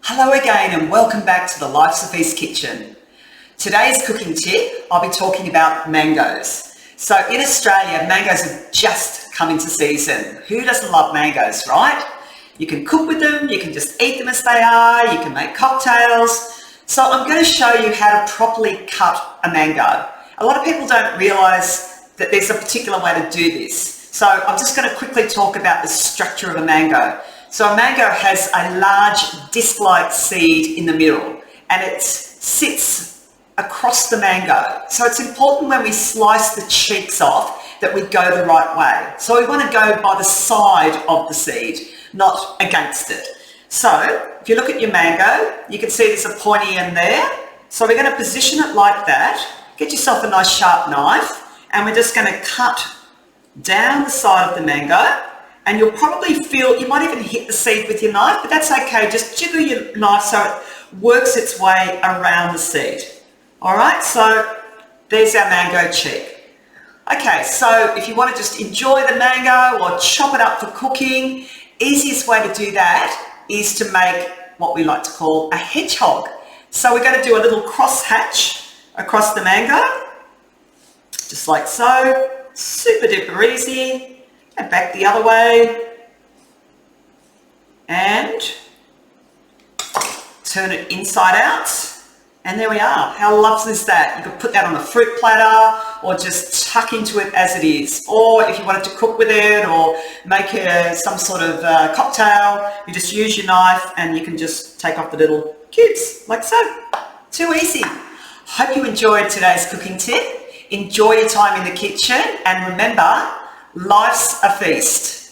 Hello again and welcome back to the Life's a Feast kitchen. Today's cooking tip, I'll be talking about mangoes. So in Australia, mangoes have just come into season. Who doesn't love mangoes, right? You can cook with them, you can just eat them as they are, you can make cocktails. So I'm going to show you how to properly cut a mango. A lot of people don't realise that there's a particular way to do this. So I'm just going to quickly talk about the structure of a mango. So a mango has a large disc-like seed in the middle and it sits across the mango. So it's important when we slice the cheeks off that we go the right way. So we want to go by the side of the seed, not against it. So if you look at your mango, you can see there's a pointy end there. So we're going to position it like that. Get yourself a nice sharp knife and we're just going to cut down the side of the mango. And you'll probably feel, you might even hit the seed with your knife, but that's okay. Just jiggle your knife so it works its way around the seed. All right, so there's our mango cheek. Okay, so if you want to just enjoy the mango or chop it up for cooking, easiest way to do that is to make what we like to call a hedgehog. So we're going to do a little cross hatch across the mango, just like so. Super duper easy. And back the other way and turn it inside out, and there we are. How lovely is that? You could put that on a fruit platter or just tuck into it as it is, or if you wanted to cook with it or make some sort of cocktail, you just use your knife and you can just take off the little cubes like so. Too easy. Hope you enjoyed today's cooking tip. Enjoy your time in the kitchen and remember, life's a feast.